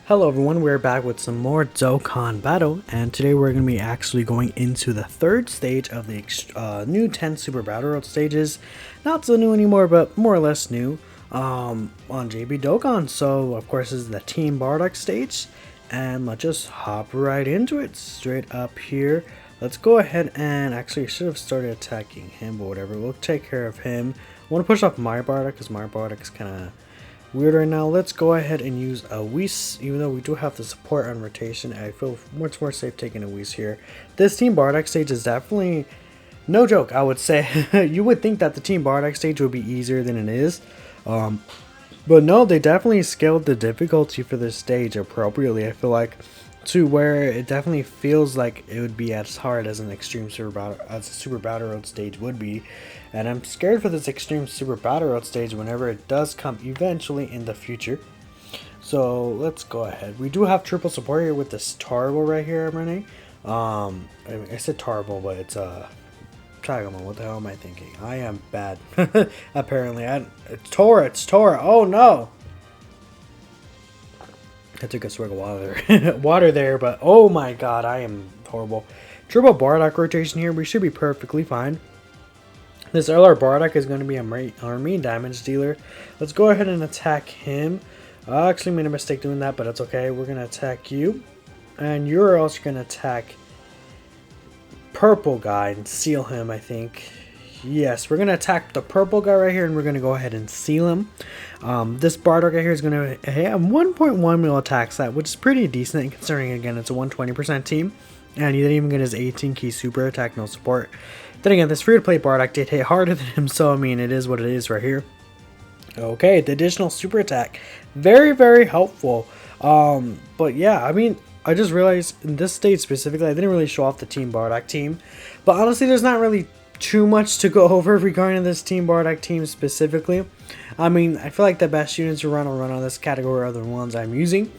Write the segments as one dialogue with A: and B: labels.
A: Hello everyone, we're back with some more Dokkan battle, and today we're going to be actually going into the third stage of the new 10 Super Battle Road stages. Not so new anymore, but more or less new on JB Dokkan. So of course this is the Team Bardock stage, and let's just hop right into it, straight up here. Let's go ahead and actually I should have started attacking him, but whatever, we'll take care of him. I want to push off my Bardock because my Bardock is kind of weird right now. Let's go ahead and use a Whis. Even though we do have the support on rotation, I feel much more safe taking a Whis here. This Team Bardock stage is definitely no joke, I would say. You would think that the Team Bardock stage would be easier than it is. But no, they definitely scaled the difficulty for this stage appropriately, I feel like, to where it definitely feels like it would be as hard as an extreme super battle road stage would be. And I'm scared for this extreme super battle road stage whenever it does come eventually in the future. So let's go ahead. We do have triple support here with this Tarble right here I'm running. I said Tarble, but it's Tagamon. What the hell am I thinking? I am bad. Apparently it's Tora. Oh no, I took a swig of water there, but oh my god, I am horrible. Triple Bardock rotation here, we should be perfectly fine. This LR Bardock is going to be our main damage dealer. Let's go ahead and attack him. I actually made a mistake doing that, but it's okay. We're going to attack you, and you're also going to attack purple guy and seal him, I think. Yes, we're going to attack the purple guy right here, and we're going to go ahead and seal him. This Bardock right here is going to have 1.1 mil attack stat, which is pretty decent considering, again, it's a 120% team. And he didn't even get his 18 key super attack, no support. Then again, this free-to-play Bardock did hit harder than him, so I mean, it is what it is right here. Okay, the additional super attack. Very, very helpful. But yeah, I mean, I just realized in this stage specifically, I didn't really show off the Team Bardock team. But honestly, there's not really too much to go over regarding this Team Bardock team specifically. I mean, I feel like the best units to run on this category are the ones I'm using.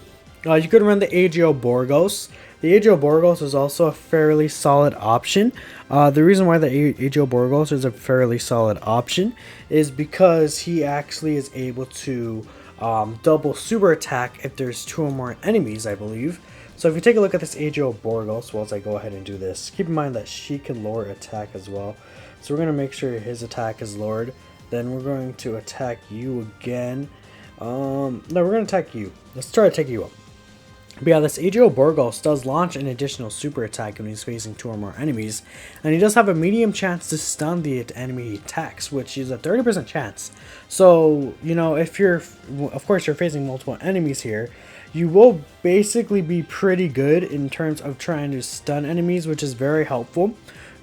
A: You could run the AGO Borgos. The AGO Borgos is also a fairly solid option. The reason why the AGO Borgos is a fairly solid option is because he actually is able to double super attack if there's 2 or more enemies, I believe. So if you take a look at this AGO Borgos, while I go ahead and do this, keep in mind that she can lower attack as well. So we're going to make sure his attack is lowered. Then we're going to attack you again. No, we're going to attack you. Let's try to take you up. But yeah, this AGO Borgos does launch an additional super attack when he's facing 2 or more enemies, and he does have a medium chance to stun the enemy he attacks, which is a 30% chance. So, you know, if you're, of course, you're facing multiple enemies here, you will basically be pretty good in terms of trying to stun enemies, which is very helpful,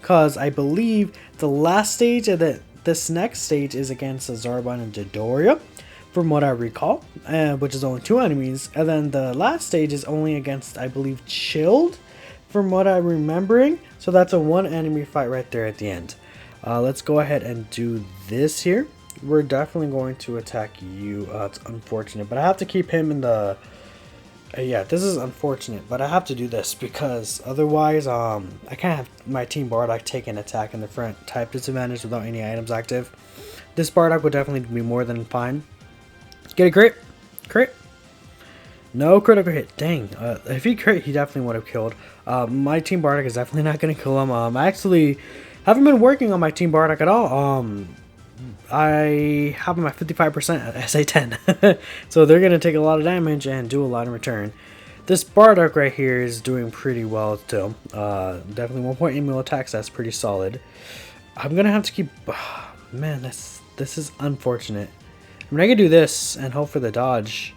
A: because I believe the last stage of this next stage is against Zarbon and Dodoria, from what I recall, which is only 2 enemies, and then the last stage is only against, I believe, Chilled, from what I'm remembering. So that's a 1 enemy fight right there at the end. Let's go ahead and do this here. We're definitely going to attack you. It's unfortunate, but I have to keep him in the... yeah, this is unfortunate, but I have to do this because otherwise, I can't have my Team Bardock take an attack in the front type disadvantage without any items active. This Bardock would definitely be more than fine. Get a crit, no critical hit. Dang, if he crit, he definitely would have killed. My Team Bardock is definitely not going to kill him. I actually haven't been working on my Team Bardock at all. I have him at 55% at SA10, so they're going to take a lot of damage and do a lot in return. This Bardock right here is doing pretty well still. Definitely 1.8 mil attacks, that's pretty solid. I'm going to have to keep... man, this is unfortunate. I mean, I could do this and hope for the dodge.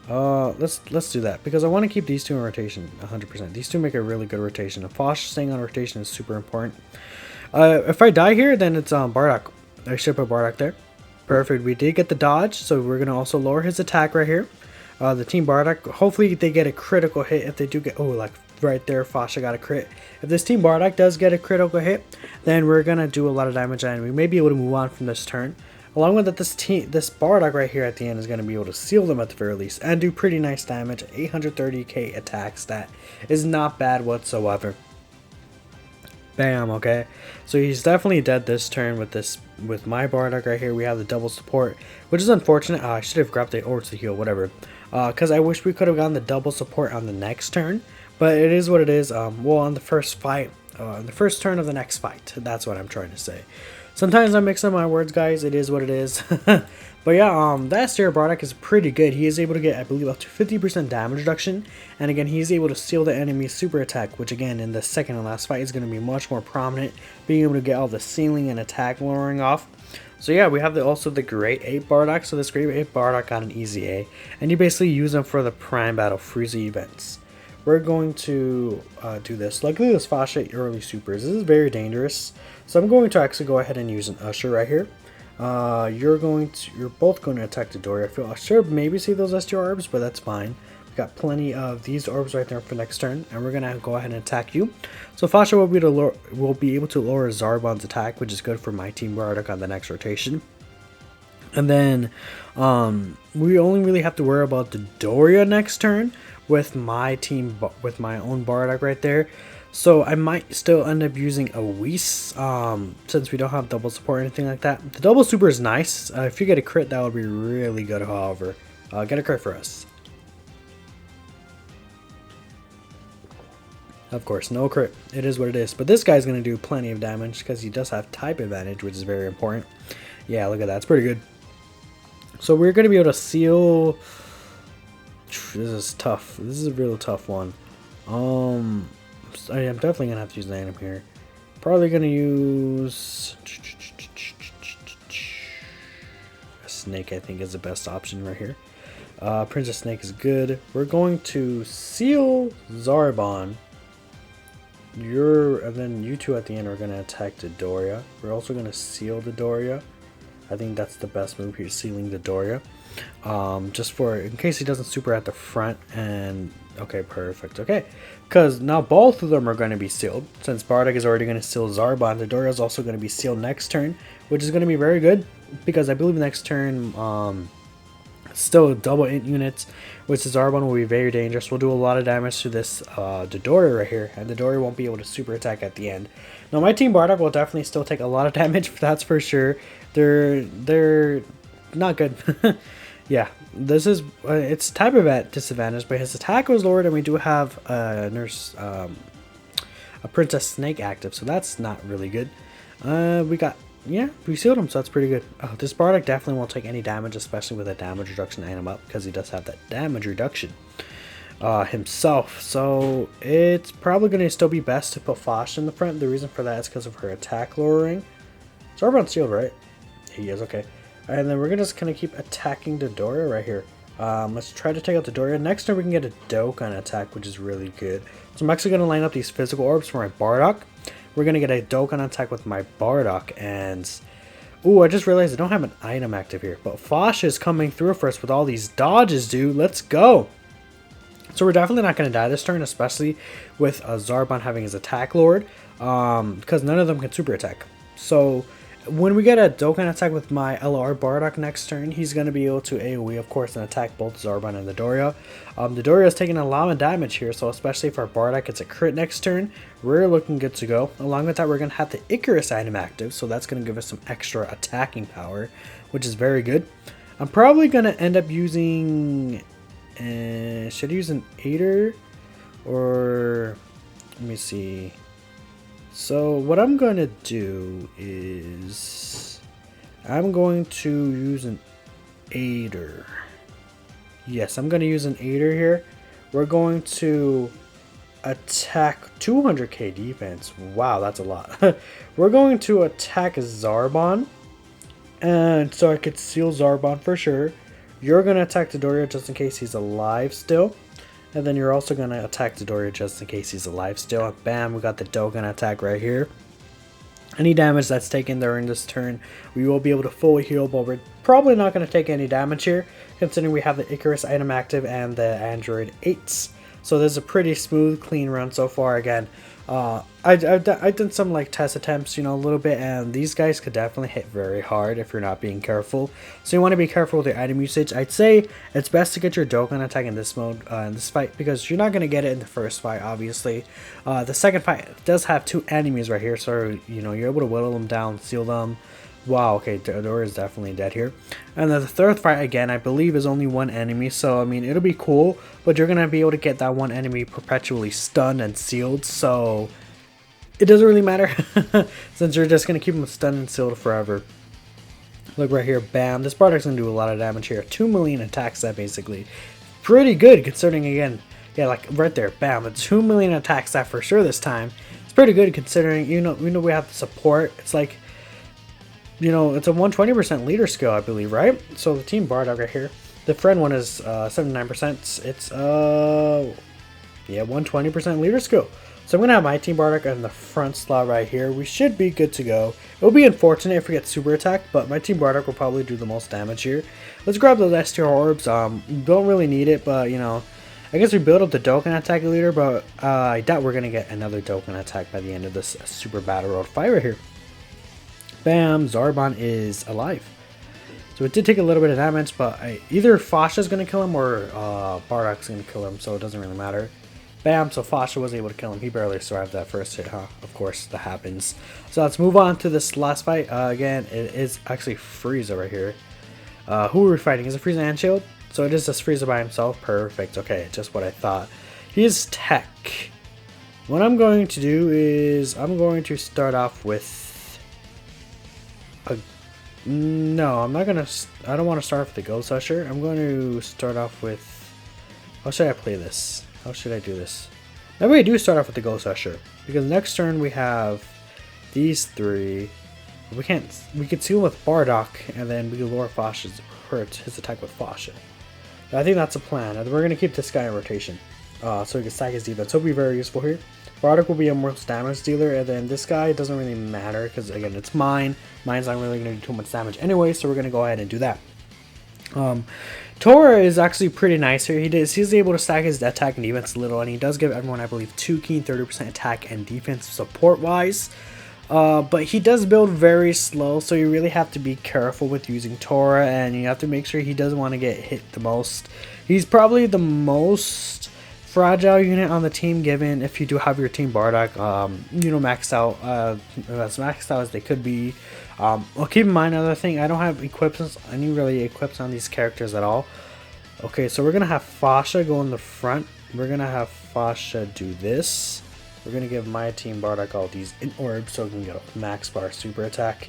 A: Let's do that because I want to keep these 2 in rotation 100%. These 2 make a really good rotation. A Fosh staying on rotation is super important. If I die here, then it's Bardock. I should put Bardock there. Perfect. We did get the dodge, so we're gonna also lower his attack right here. The Team Bardock, hopefully they get a critical hit. If they do get, oh, like right there, Fasha got a crit. If this Team Bardock does get a critical hit, then we're gonna do a lot of damage and we may be able to move on from this turn. Along with that, this Bardock right here at the end is going to be able to seal them at the very least and do pretty nice damage. 830k attack stat is not bad whatsoever. Bam, okay. So he's definitely dead this turn with this with my Bardock right here, we have the double support, which is unfortunate. I should have grabbed the orbs to heal, whatever. Because I wish we could have gotten the double support on the next turn, but it is what it is. Well, on the first fight, on the first turn of the next fight, that's what I'm trying to say. Sometimes I mix up my words, guys. It is what it is. But yeah, that Stereo Bardock is pretty good. He is able to get, I believe, up to 50% damage reduction. And again, he is able to seal the enemy's super attack, which again, in the second and last fight, is going to be much more prominent. Being able to get all the sealing and attack lowering off. So yeah, we have also the Great Ape Bardock. So this Great Ape Bardock got an easy A. And you basically use them for the Prime Battle Frieza events. We're going to do this. Luckily, this Fasha early supers. This is very dangerous. So I'm going to actually go ahead and use an Usher right here. You're both going to attack the Dory. I feel I should maybe see those STR orbs, but that's fine. We've got plenty of these orbs right there for next turn, and we're gonna go ahead and attack you. So Fasha will be able to lower Zarbon's attack, which is good for my team Bardock on the next rotation. And then we only really have to worry about the Doria next turn with my team, with my own Bardock right there. So I might still end up using a Whis, since we don't have double support or anything like that. The double super is nice. If you get a crit, that would be really good, however. Get a crit for us. Of course, no crit. It is what it is. But this guy's going to do plenty of damage because he does have type advantage, which is very important. Yeah, look at that. It's pretty good. So we're going to be able to seal... This is tough. This is a real tough one. I'm definitely going to have to use an item here. Probably going to use... a snake, I think, is the best option right here. Princess Snake is good. We're going to seal Zarbon. And then you two at the end are going to attack the Doria. We're also going to seal the Doria. I think that's the best move here, sealing the Doria. Just for, in case he doesn't super at the front. And, okay, perfect. Okay, because now both of them are going to be sealed. Since Bardock is already going to seal Zarbon, the Doria is also going to be sealed next turn, which is going to be very good. Because I believe next turn, still double int units, which is Zarbon will be very dangerous. We'll do a lot of damage to this Dodoria right here, and the Dodoria won't be able to super attack at the end. Now my team Bardock will definitely still take a lot of damage, that's for sure. They're not good. Yeah, this is it's type of at disadvantage, but his attack was lowered, and we do have a Princess Snake active, so that's not really good. We sealed him, so that's pretty good. Oh, this Bardock definitely won't take any damage, especially with a damage reduction item up, because he does have that damage reduction himself. So it's probably going to still be best to put Fosh in the front. The reason for that is because of her attack lowering. Zarbon's sealed, right? He is, okay. And then we're going to just kind of keep attacking the Doria right here. Let's try to take out the Doria. Next time we can get a Dokkan attack, which is really good. So I'm actually going to line up these physical orbs for my Bardock. We're going to get a Dokkan attack with my Bardock, and... Ooh, I just realized I don't have an item active here. But Fosh is coming through for us with all these dodges, dude. Let's go! So we're definitely not going to die this turn, especially with Zarbon having his attack lowered. Because none of them can super attack. So... when we get a Dokkan attack with my LR Bardock next turn, he's going to be able to AoE, of course, and attack both Zarbon and the Doria. The Doria is taking a lot of damage here, so especially if our Bardock gets a crit next turn, we're looking good to go. Along with that, we're going to have the Icarus item active, so that's going to give us some extra attacking power, which is very good. I'm probably going to end up using... should I use an Aider? Or... let me see... So what I'm going to do is I'm going to use an Aider. Yes, I'm going to use an Aider here. We're going to attack 200k defense. Wow, that's a lot. We're going to attack Zarbon. And so I could seal Zarbon for sure. You're going to attack the Doria just in case he's alive still. And then you're also going to attack the Doria just in case he's alive still. And bam, we got the Dokkan attack right here. Any damage that's taken during this turn, we will be able to fully heal, but we're probably not going to take any damage here, considering we have the Icarus item active and the Android 8s. So there's a pretty smooth, clean run so far. Again, I've done some like test attempts, you know, a little bit, and these guys could definitely hit very hard if you're not being careful. So you want to be careful with your item usage. I'd say it's best to get your Dokkan attack in this mode, in this fight, because you're not going to get it in the first fight, obviously. The second fight does have two enemies right here, so, you know, you're able to whittle them down, seal them. Wow, okay, Theodore is definitely dead here. And the third fight, again, I believe is only one enemy, so I mean, it'll be cool, but you're gonna be able to get that one enemy perpetually stunned and sealed, so it doesn't really matter, since you're just gonna keep them stunned and sealed forever. Look right here, bam, this Bardock's gonna do a lot of damage here. 2 million attack set, basically. Pretty good, considering, again, yeah, like right there, bam, a 2 million attack set for sure this time. It's pretty good considering, you know we have the support. It's like, you know, it's a 120% leader skill, I believe, right? So the team Bardock right here, the friend one is 79%. It's yeah, 120% leader skill. So I'm gonna have my team Bardock in the front slot right here. We should be good to go. It'll be unfortunate if we get super attack, but my team Bardock will probably do the most damage here. Let's grab those S tier orbs. Don't really need it, but you know, I guess we build up the Dokkan attack leader, but I doubt we're gonna get another Dokkan attack by the end of this super battle road fight right here. Bam, Zarbon is alive. So it did take a little bit of damage, but either Fasha's going to kill him or Bardock's going to kill him, so it doesn't really matter. Bam, so Fasha was able to kill him. He barely survived that first hit, huh? Of course, that happens. So let's move on to this last fight. Again, it is actually Frieza right here. Who are we fighting? Is it Frieza and Shield? So it is just Frieza by himself. Perfect. Okay, just what I thought. He's Tech. What I'm going to do is I'm going to start off with... No, I'm not gonna. I don't want to start with the Ghost Usher. I'm going to start off with. How should I play this? How should I do this? Maybe we do start off with the Ghost Usher because next turn we have these three. We can't. We could seal with Bardock and then we can lower Fasha's his attack with Fasha. I think that's a plan. And we're gonna keep this guy in rotation, so we can stack his defense. He'll be very useful here. Bardock will be a most damage dealer, and then this guy doesn't really matter because again it's mine. Mine's not really going to do too much damage anyway, so we're going to go ahead and do that. Tora is actually pretty nice here. He's able to stack his attack and defense a little, and he does give everyone, I believe, 2 key 30% attack and defense support wise. But he does build very slow, so you really have to be careful with using Tora, and you have to make sure he doesn't want to get hit the most. He's probably the most fragile unit on the team, given if you do have your team Bardock, you know, maxed out, as maxed out as they could be. Well, keep in mind another thing, I don't have any really equips on these characters at all. Okay, so we're gonna have Fasha go in the front. We're gonna have Fasha do this. We're gonna give my team Bardock all these in orbs so we can get a max bar super attack.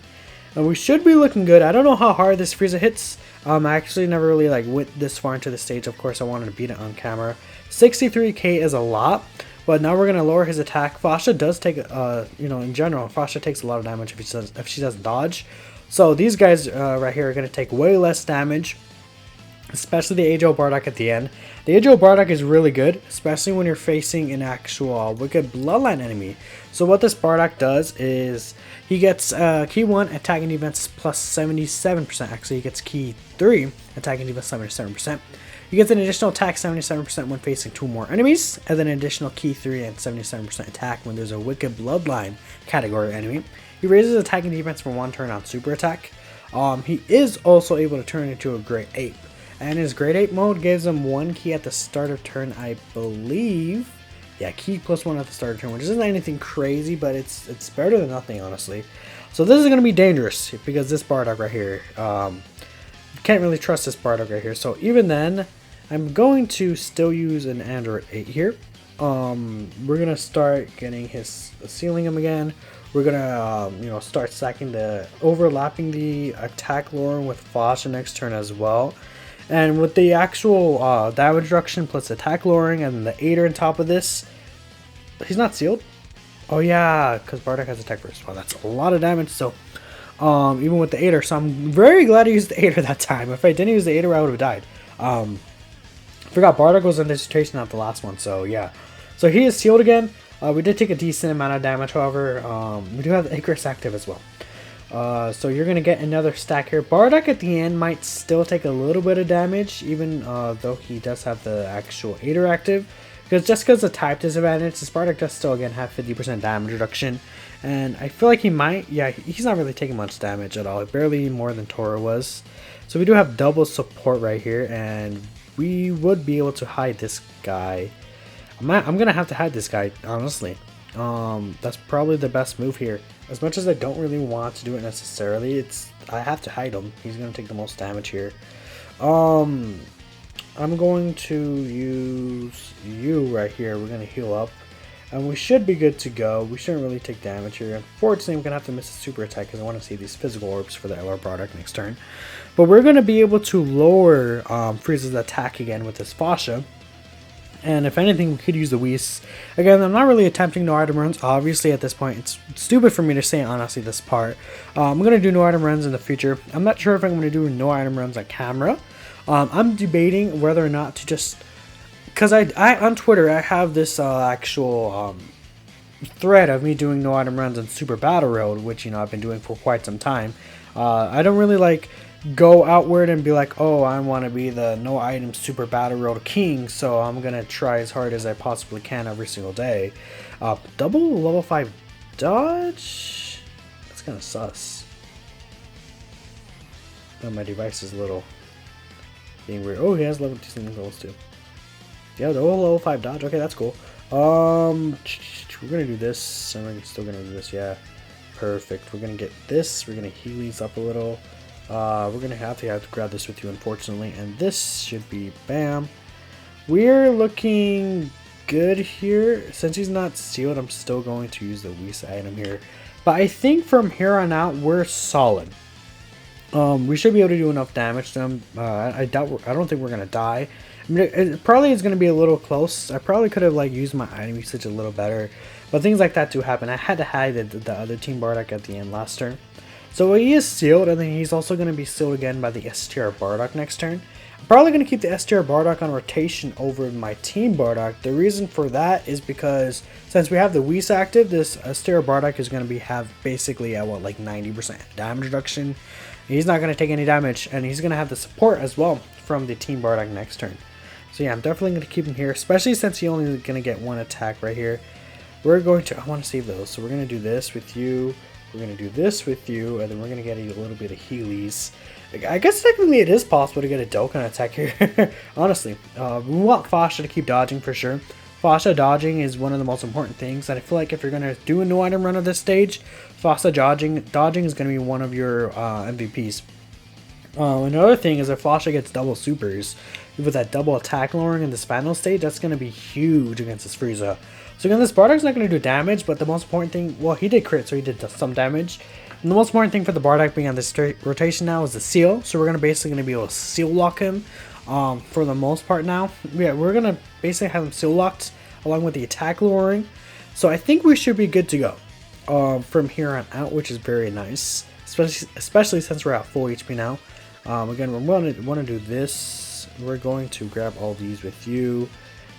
A: And we should be looking good. I don't know how hard this Frieza hits. I actually never really like went this far into the stage. Of course, I wanted to beat it on camera. 63k is a lot, but now we're gonna lower his attack. Fasha does take, you know, in general, Fasha takes a lot of damage if she doesn't dodge. So these guys right here are gonna take way less damage, especially the Age-O Bardock at the end. The Age-O Bardock is really good, especially when you're facing an actual Wicked Bloodline enemy. So what this Bardock does is he gets key 1 attack and defense plus 77%. Actually, he gets key 3 attack and defense 77%. He gets an additional attack 77% when facing 2 more enemies, and then an additional key 3 and 77% attack when there's a Wicked Bloodline category enemy. He raises attack and defense for 1 turn on super attack. He is also able to turn into a Great Ape. And his Great Ape mode gives him 1 key at the start of turn, I believe. Yeah, key plus 1 at the start of turn, which isn't anything crazy, but it's better than nothing, honestly. So this is going to be dangerous, because this Bardock right here, can't really trust this Bardock right here. So even then, I'm going to still use an Android 8 here. We're going to start getting sealing him again. We're going to, you know, start stacking overlapping the attack lore with Fasha next turn as well. And with the actual damage reduction plus attack lowering and the Aider on top of this, he's not sealed. Oh yeah, because Bardock has attack first. Wow, that's a lot of damage. So even with the Aider, so I'm very glad I used the Aider that time. If I didn't use the Aider, I would have died. Forgot Bardock was in dissertation, not the last one. So yeah, so he is sealed again. We did take a decent amount of damage, however. We do have the Icarus active as well. So you're going to get another stack here. Bardock at the end might still take a little bit of damage, even though he does have the actual Aider active. Because of type disadvantage, this Bardock does still again have 50% damage reduction. And I feel like he might, yeah, he's not really taking much damage at all. Barely more than Tora was. So we do have double support right here, and we would be able to hide this guy. I'm going to have to hide this guy, honestly. That's probably the best move here. As much as I don't really want to do it necessarily, I have to hide him. He's going to take the most damage here. I'm going to use you right here. We're going to heal up. And we should be good to go. We shouldn't really take damage here. Unfortunately, I'm going to have to miss a super attack because I want to see these physical orbs for the LR Bardock next turn. But we're going to be able to lower Frieza's attack again with this Fascia. And if anything, we could use the Whis. Again, I'm not really attempting no item runs. Obviously, at this point, it's stupid for me to say, honestly, this part. I'm going to do no item runs in the future. I'm not sure if I'm going to do no item runs on camera. I'm debating whether or not to just... Because I on Twitter, I have this actual thread of me doing no item runs on Super Battle Road, which, I've been doing for quite some time. I don't really, go outward and be like, oh, I want to be the no item Super Battle Road king, so I'm going to try as hard as I possibly can every single day. Double level 5 dodge? That's kind of sus. Oh, my device is a little being weird. Oh, he has level 2 something levels too. Yeah, the level 5 dodge. Okay, that's cool. We're gonna do this, and we're still gonna do this. Yeah, perfect. We're gonna get this. We're gonna heal these up a little. We're gonna have to grab this with you, unfortunately, and this should be bam. We're looking good here. Since he's not sealed, I'm still going to use the Whis item here. But I think from here on out, we're solid. We should be able to do enough damage to him. I don't think we're gonna die. I mean, it probably is going to be a little close. I probably could have used my item usage a little better, but things like that do happen. I had to hide the other Team Bardock at the end last turn. So he is sealed, and then he's also going to be sealed again by the STR Bardock next turn. I'm probably going to keep the STR Bardock on rotation over my Team Bardock. The reason for that is because since we have the Whis active, this STR Bardock is going to have basically at 90% damage reduction. He's not going to take any damage, and he's going to have the support as well from the Team Bardock next turn. So yeah, I'm definitely going to keep him here, especially since he only going to get one attack right here. We're going to, I want to save those, so we're going to do this with you, we're going to do this with you, and then we're going to get a little bit of Heelys. I guess technically it is possible to get a Dokkan attack here, honestly. We want Fascia to keep dodging for sure. Fascia dodging is one of the most important things, and I feel like if you're going to do a no item run of this stage, Fascia dodging is going to be one of your MVPs. Another thing is if Fascia gets double supers, with that double attack lowering in this final stage, that's going to be huge against this Frieza. So again, this Bardock's not going to do damage, but the most important thing, well, he did crit, so he did some damage. And the most important thing for the Bardock being on this rotation now is the seal. So we're basically going to be able to seal lock him for the most part now. Yeah, we're going to basically have him seal locked along with the attack lowering. So I think we should be good to go from here on out, which is very nice, especially since we're at full HP now. Again, we want to do this. We're going to grab all these with you.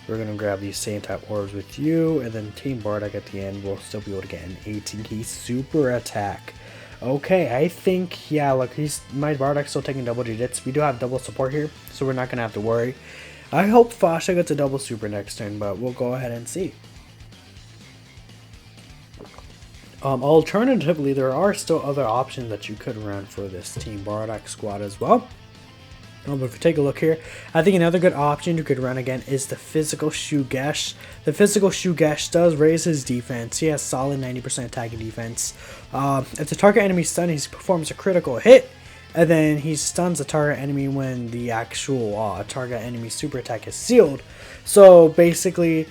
A: We're going to grab these same type orbs with you. And then Team Bardock at the end will still be able to get an 18-key super attack. Okay, I think, yeah, look, my Bardock's still taking double digits. We do have double support here, so we're not going to have to worry. I hope Fascia gets a double super next turn, but we'll go ahead and see. Alternatively, there are still other options that you could run for this Team Bardock squad as well. But if you take a look here, I think another good option you could run again is the Physical Shugesh. The Physical Shugesh does raise his defense. He has solid 90% attack and defense. If the target enemy stunned, he performs a critical hit, and then he stuns the target enemy when the actual target enemy super attack is sealed. So basically,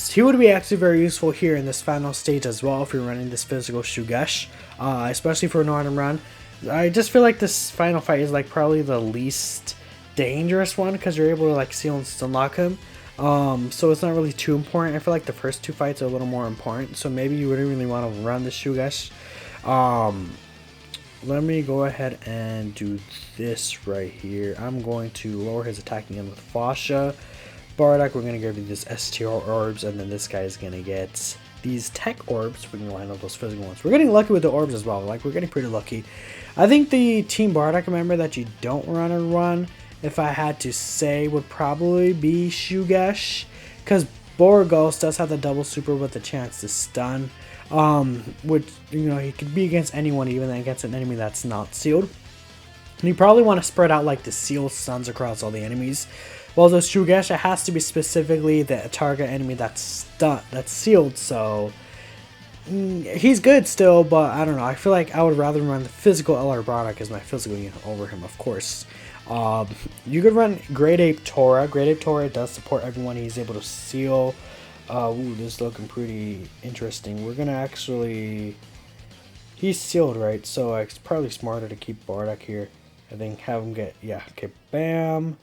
A: he would be actually very useful here in this final stage as well if you're running this Physical Shugesh, especially for an item run. I just feel like this final fight is probably the least dangerous one because you're able to seal and stun lock him. So it's not really too important. I feel like the first two fights are a little more important. So maybe you wouldn't really want to run the Shugesh. Let me go ahead and do this right here. I'm going to lower his attack again with Fascia. Bardock, we're going to give you this STR orbs, and then this guy is going to get these tech orbs. We're going to line up those physical ones. We're getting lucky with the orbs as well. We're getting pretty lucky. I think the Team Bardock member that you don't run, if I had to say, would probably be Shugesh, because Borgos does have the double super with the chance to stun, which, he could be against anyone, even against an enemy that's not sealed. And you probably want to spread out the seal stuns across all the enemies. Well, the Shugesh, it has to be specifically the target enemy that's sealed, so He's good still, but I don't know. I feel like I would rather run the physical LR Bardock as my physical unit over him, of course. You could run Great Ape Tora. Great Ape Tora does support everyone. He's able to seal. Ooh, this is looking pretty interesting. We're gonna actually... He's sealed, right? So it's probably smarter to keep Bardock here. I think have him get... Yeah, okay, bam.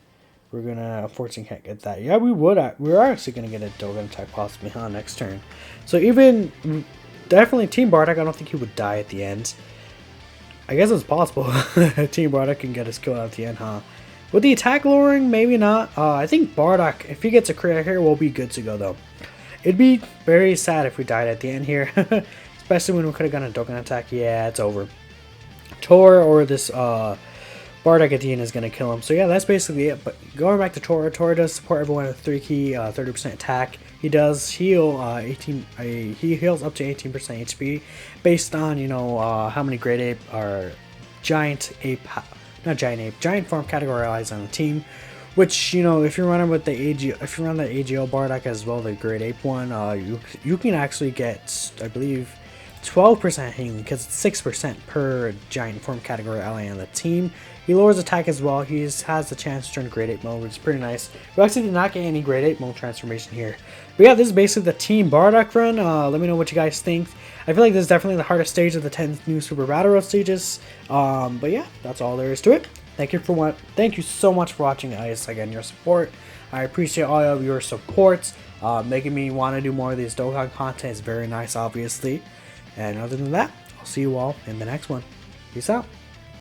A: We're gonna... Unfortunately can't get that. Yeah, we would. We're actually gonna get a Dokkan attack possibly on next turn. So even... Definitely Team Bardock, I don't think he would die at the end. I guess it's possible. Team Bardock can get his kill out at the end, huh? With the attack lowering, maybe not. I think Bardock, if he gets a crit here, will be good to go, though. It'd be very sad if we died at the end here. Especially when we could have gotten a Dokkan attack. Yeah, it's over. Tor or this Bardock at the end is going to kill him. So yeah, that's basically it. But going back to Tor, Tor does support everyone with 3 key, 30% attack. He does heal he heals up to 18% HP based on, you know, how many Great Ape or Giant Ape, not Giant Ape, Giant Form category allies on the team. Which, you know, if you're running with the if you run the AGL Bardock as well, the Great Ape one, you can actually get, I believe, 12% healing because it's 6% per Giant Form category ally on the team. He lowers attack as well. He has the chance to turn Great Ape mode, which is pretty nice. We actually did not get any Great Ape mode transformation here. But yeah, this is basically the Team Bardock run. Let me know what you guys think. I feel like this is definitely the hardest stage of the 10 new Super Battle Road stages. But yeah, that's all there is to it. Thank you so much for watching, guys. Again, your support. I appreciate all of your support. Making me want to do more of these Dokkan content is very nice, obviously. And other than that, I'll see you all in the next one. Peace out.